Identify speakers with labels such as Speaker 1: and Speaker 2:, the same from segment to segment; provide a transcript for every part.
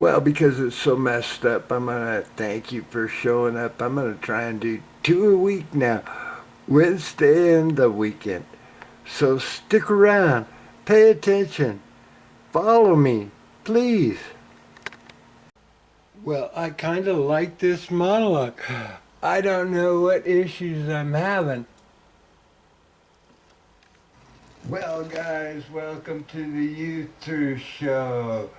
Speaker 1: Well, because it's so messed up, I'm gonna thank you for showing up. I'm gonna try and do two a week now, Wednesday and the weekend. So stick around, pay attention, follow me, please. Well, I kind of like this monologue. I don't know what issues I'm having. Well, guys, welcome to the Youth Show.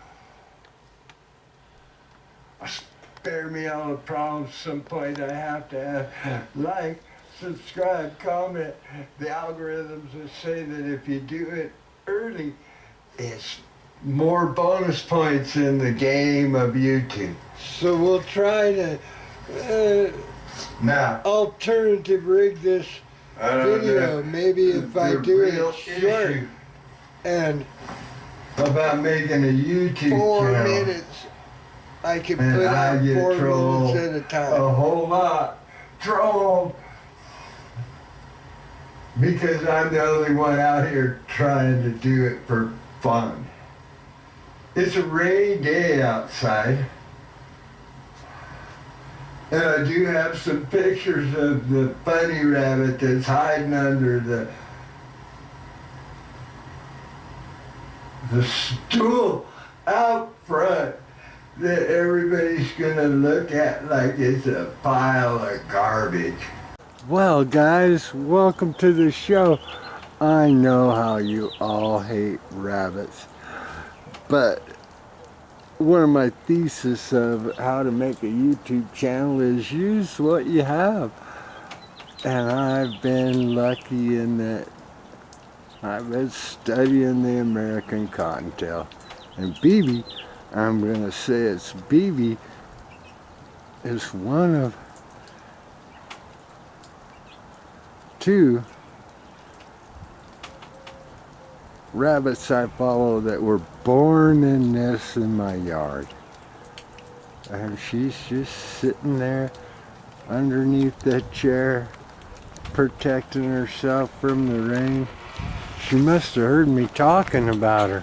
Speaker 1: Spare me all the problems. Some point I have to have like, subscribe, comment. The algorithms will say that if you do it early, it's more bonus points in the game of YouTube. So we'll try to now alternative rig this video. Maybe if I do it short and about making a YouTube 4 minutes. I can put out 4 minutes at a time. A whole lot. Troll. Because I'm the only one out here trying to do it for fun. It's a rainy day outside. And I do have some pictures of the bunny rabbit that's hiding under the stool out front that everybody's gonna look at like it's a pile of garbage. Well, guys, welcome to the show. I know how you all hate rabbits, but one of my theses of how to make a YouTube channel is use what you have. And I've been lucky in that I've been studying the American cottontail. And BB, I'm going to say it's BB, is one of two rabbits I follow that were born in nests in my yard. And she's just sitting there underneath that chair, protecting herself from the rain. She must have heard me talking about her.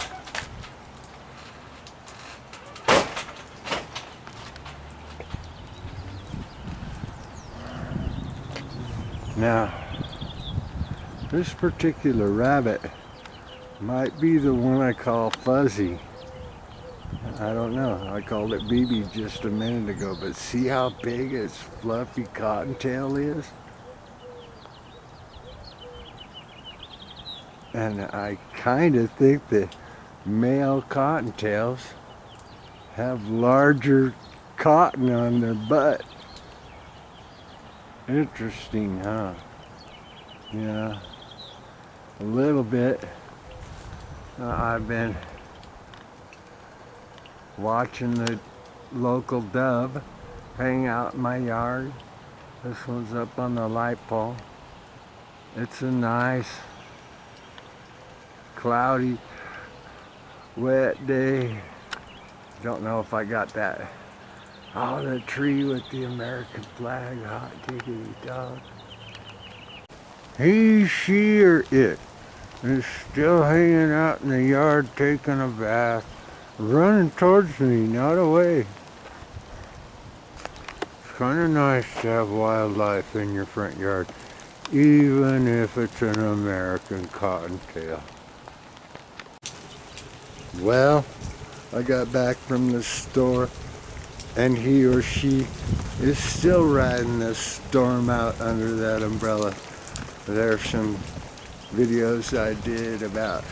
Speaker 1: Now, this particular rabbit might be the one I call Fuzzy. I don't know. I called it BB just a minute ago, but see how big its fluffy cottontail is? And I kind of think that male cottontails have larger cotton on their butt. Interesting, huh? Yeah, a little bit. I've been watching the local dove hang out in my yard. This one's up on the light pole. It's a nice, cloudy, wet day. Don't know if I got that. Oh, the tree with the American flag, hot diggity dog. He, she, or it is still hanging out in the yard taking a bath, running towards me, not away. It's kind of nice to have wildlife in your front yard, even if it's an American cottontail. Well, I got back from the store and he or she is still riding the storm out under that umbrella. There's some videos I did about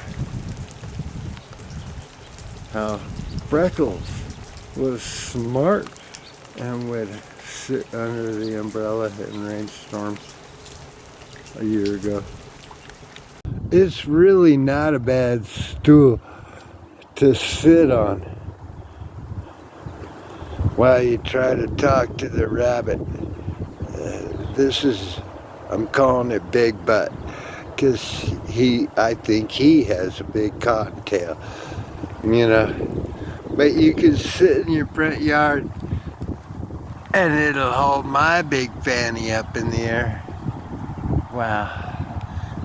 Speaker 1: how Freckles was smart and would sit under the umbrella in rainstorms a year ago. It's really not a bad stool to sit on while you try to talk to the rabbit. I'm calling it Big Butt, because I think he has a big cottontail, you know. But you can sit in your front yard and it'll hold my big fanny up in the air. Wow,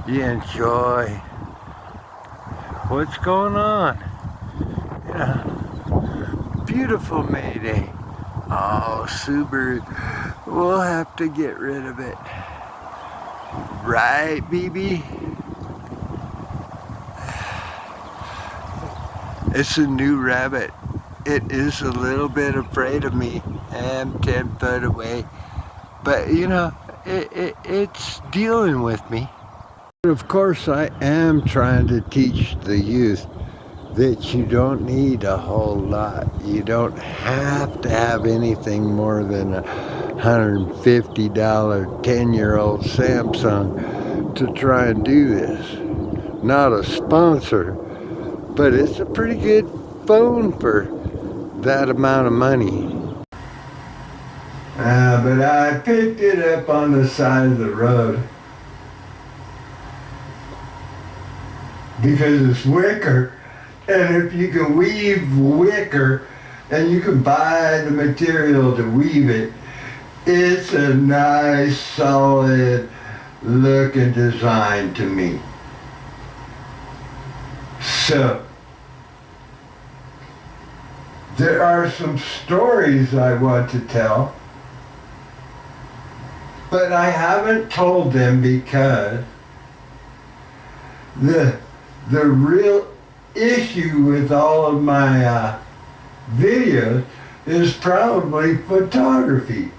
Speaker 1: you enjoy what's going on. Yeah. beautiful Mayday. Oh, Subaru. We'll have to get rid of it. Right, BB? It's a new rabbit. It is a little bit afraid of me. I'm 10 foot away. But, you know, it's dealing with me. Of course, I am trying to teach the youth that you don't need a whole lot. You don't have to have anything more than a $150 10-year-old Samsung to try and do this. Not a sponsor, but it's a pretty good phone for that amount of money. But I picked it up on the side of the road because it's wicker. And if you can weave wicker and you can buy the material to weave it, it's a nice, solid looking design to me. So, there are some stories I want to tell, but I haven't told them because the real issue with all of my videos is probably photography.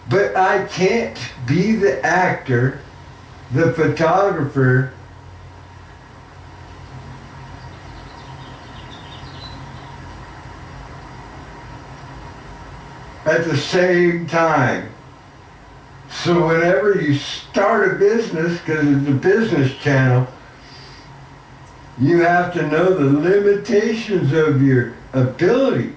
Speaker 1: But I can't be the actor, the photographer, at the same time. So whenever you start a business, because it's a business channel, you have to know the limitations of your ability.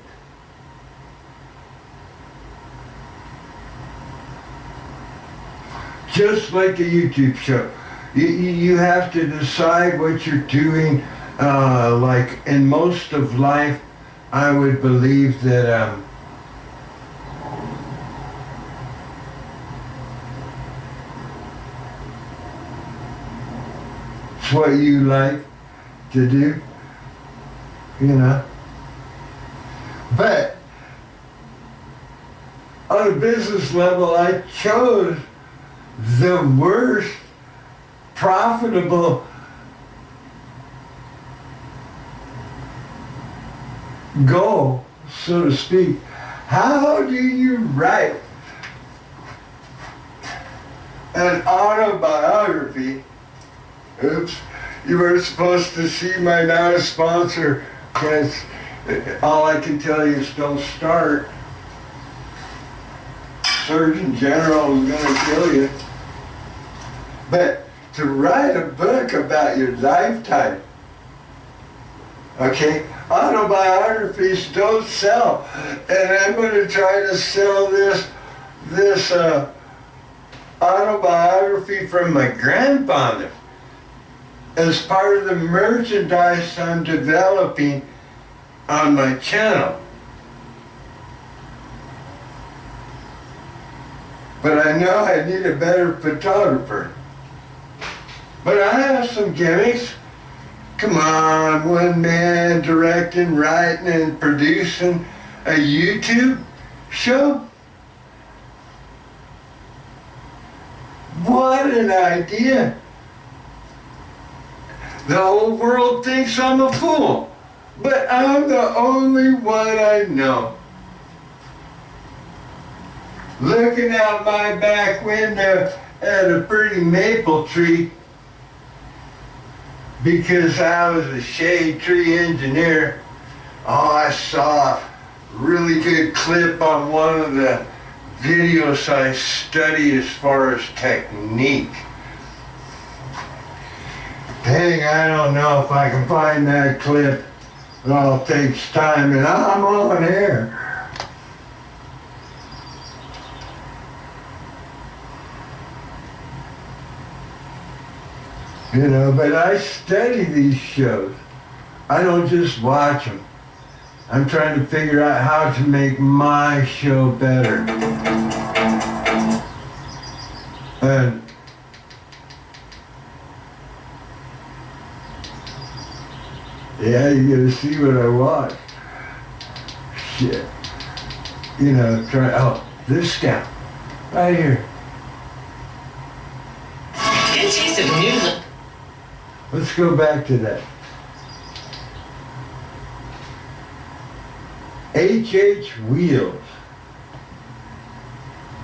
Speaker 1: Just like a YouTube show. You have to decide what you're doing. Like in most of life, I would believe that it's what you like to do, you know. But on a business level, I chose the worst profitable goal, so to speak. How do you write an autobiography? Oops, you were supposed to see my now sponsor, because all I can tell you is don't start. Surgeon General is going to kill you. But to write a book about your lifetime, okay, autobiographies don't sell. And I'm going to try to sell this autobiography from my grandfather as part of the merchandise I'm developing on my channel. But I know I need a better photographer. But I have some gimmicks. Come on, one man directing, writing, and producing a YouTube show? What an idea. The whole world thinks I'm a fool, but I'm the only one I know. Looking out my back window at a pretty maple tree, because I was a shade tree engineer. Oh, I saw a really good clip on one of the videos I study as far as technique. Dang, I don't know if I can find that clip. It all takes time, and I'm on air. You know, but I study these shows. I don't just watch them. I'm trying to figure out how to make my show better. And yeah, you gotta see what I watch. shit. You know, this scout, right here.
Speaker 2: Good taste of new.
Speaker 1: Let's go back to that. HH Wheels.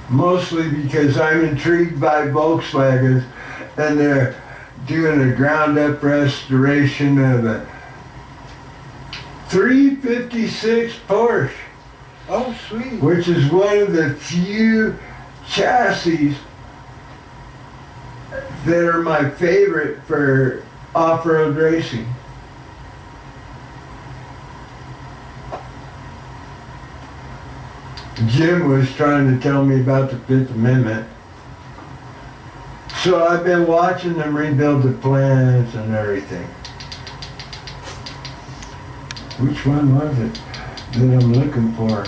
Speaker 1: Mostly because I'm intrigued by Volkswagens and they're doing a ground up restoration of a 356 Porsche.
Speaker 3: Oh, sweet.
Speaker 1: Which is one of the few chassis that are my favorite for off-road racing. Jim was trying to tell me about the Fifth Amendment. So I've been watching them rebuild the plans and everything. Which one was it that I'm looking for?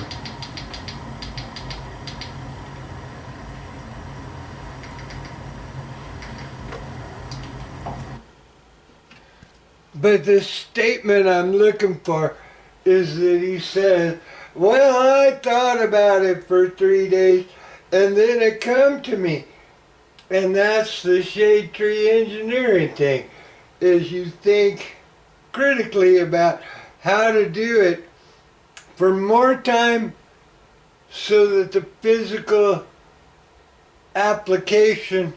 Speaker 1: But the statement I'm looking for is that he says, well, I thought about it for 3 days and then it come to me. And that's the shade tree engineering thing, is you think critically about how to do it for more time so that the physical application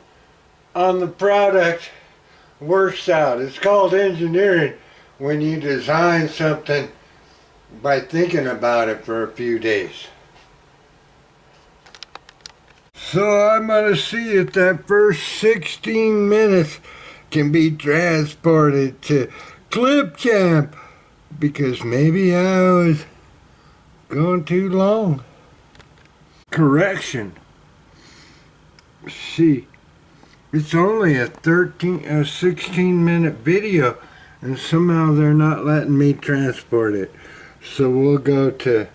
Speaker 1: on the product works out. It's called engineering when you design something by thinking about it for a few days. So I'm going to see if that first 16 minutes can be transported to Clipchamp, because maybe I was going too long. Correction. See, it's only a 16-minute video, and somehow they're not letting me transport it. So we'll go to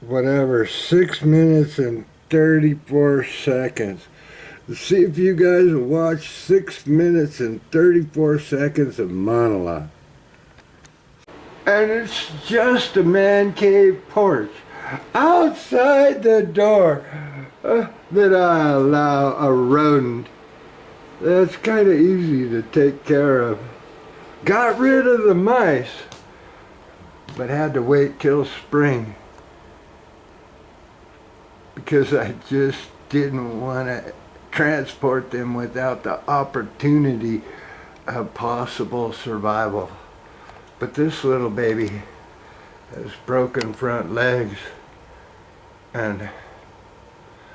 Speaker 1: whatever, 6 minutes and 34 seconds. Let's see if you guys will watch 6 minutes and 34 seconds of monologue. And it's just a man cave porch outside the door that I allow a rodent. That's kind of easy to take care of. Got rid of the mice, but had to wait till spring because I just didn't want to transport them without the opportunity of possible survival. But this little baby has broken front legs and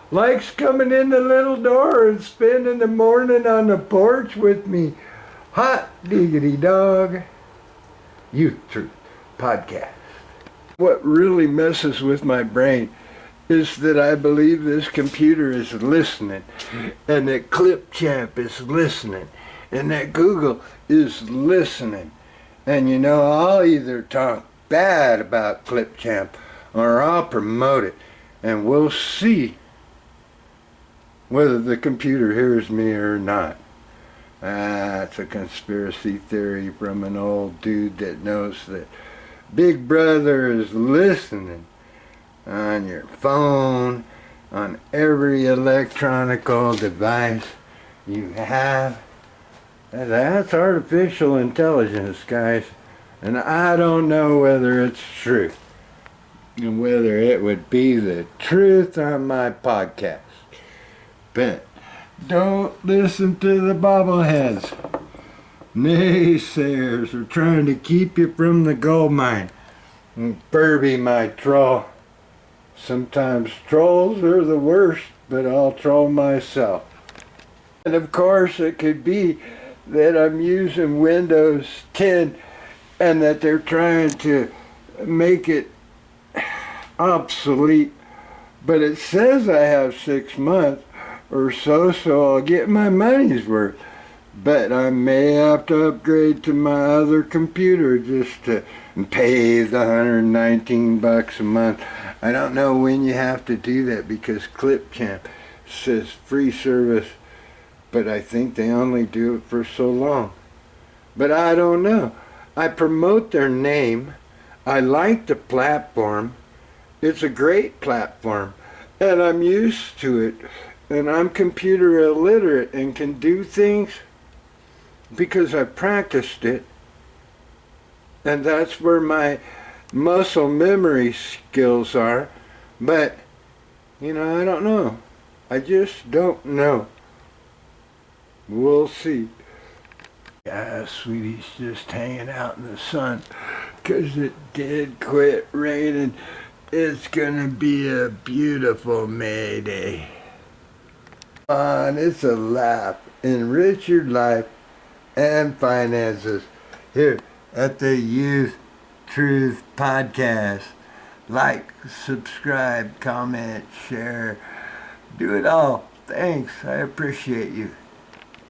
Speaker 1: likes coming in the little door and spending the morning on the porch with me. Hot diggity dog. Youth Truth Podcast. What really messes with my brain is that I believe this computer is listening, and that Clipchamp is listening, and that Google is listening. And you know, I'll either talk bad about Clipchamp or I'll promote it, and we'll see whether the computer hears me or not. That's a conspiracy theory from an old dude that knows that Big Brother is listening on your phone, on every electronical device you have. That's artificial intelligence, guys. And I don't know whether it's true, and whether it would be the truth on my podcast. But don't listen to the bobbleheads. Naysayers are trying to keep you from the gold mine. And Furby, my troll. Sometimes trolls are the worst, but I'll troll myself. And of course it could be that I'm using Windows 10 and that they're trying to make it obsolete. But it says I have 6 months or so I'll get my money's worth. But I may have to upgrade to my other computer just to pay the $119 a month. I don't know when you have to do that because Clipchamp says free service, but I think they only do it for so long. But I don't know. I promote their name. I like the platform. It's a great platform, and I'm used to it, and I'm computer illiterate and can do things because I've practiced it, and that's where my muscle memory skills are. But I don't know. I just don't know. We'll see. Yeah, sweetie's just hanging out in the sun because it did quit raining. It's gonna be a beautiful May Day. And it's a laugh. Enrich your life and finances here at the Youth Truth Podcast. Like, subscribe, comment, share. Do it all. Thanks. I appreciate you.